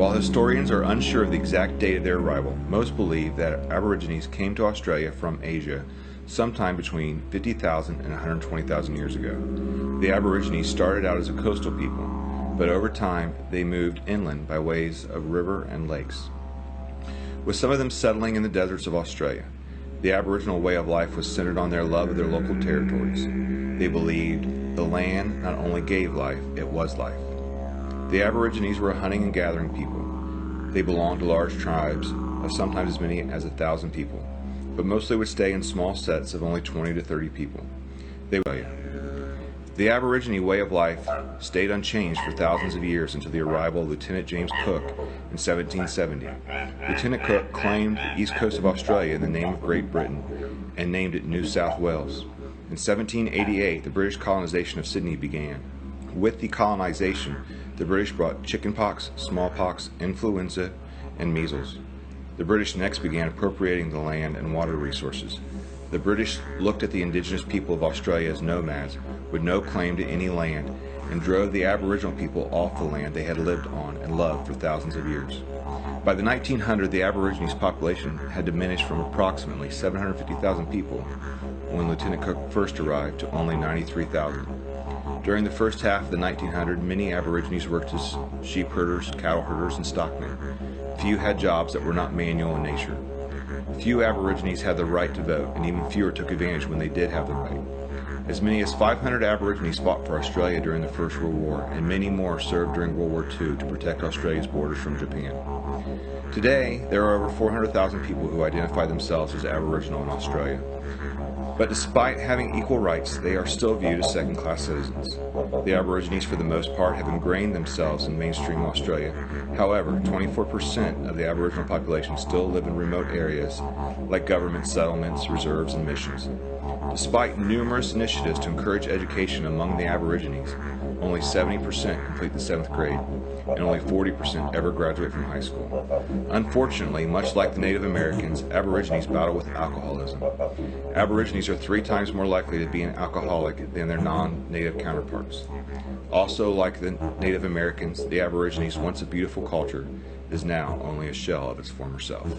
While historians are unsure of the exact date of their arrival, most believe that Aborigines came to Australia from Asia sometime between 50,000 and 120,000 years ago. The Aborigines started out as a coastal people, but over time they moved inland by ways of river and lakes, with some of them settling in the deserts of Australia. The Aboriginal way of life was centered on their love of their local territories. They believed the land not only gave life, it was life. The Aborigines were a hunting and gathering people. They belonged to large tribes of sometimes as many as 1,000 people, but mostly would stay in small sets of only 20 to 30 people. The Aborigine way of life stayed unchanged for thousands of years until the arrival of Lieutenant James Cook in 1770. Lieutenant Cook claimed the east coast of Australia in the name of Great Britain and named it New South Wales. In 1788, the British colonization of Sydney began. With the colonization, the British brought chickenpox, smallpox, influenza, and measles. The British next began appropriating the land and water resources. The British looked at the indigenous people of Australia as nomads with no claim to any land and drove the Aboriginal people off the land they had lived on and loved for thousands of years. By the 1900s, the Aborigines population had diminished from approximately 750,000 people when Lieutenant Cook first arrived to only 93,000. During the first half of the 1900s, many Aborigines worked as sheep herders, cattle herders, and stockmen. Few had jobs that were not manual in nature. Few Aborigines had the right to vote, and even fewer took advantage when they did have the right. As many as 500 Aborigines fought for Australia during the First World War, and many more served during World War II to protect Australia's borders from Japan. Today, there are over 400,000 people who identify themselves as Aboriginal in Australia. But despite having equal rights, they are still viewed as second-class citizens. The Aborigines, for the most part, have ingrained themselves in mainstream Australia. However, 24% of the Aboriginal population still live in remote areas like government settlements, reserves, and missions. Despite numerous initiatives to encourage education among the Aborigines, only 70% complete the 7th grade, and only 40% ever graduate from high school. Unfortunately, much like the Native Americans, Aborigines battle with alcoholism. Aborigines are 3 times more likely to be an alcoholic than their non-Native counterparts. Also, like the Native Americans, the Aborigines, once a beautiful culture, is now only a shell of its former self.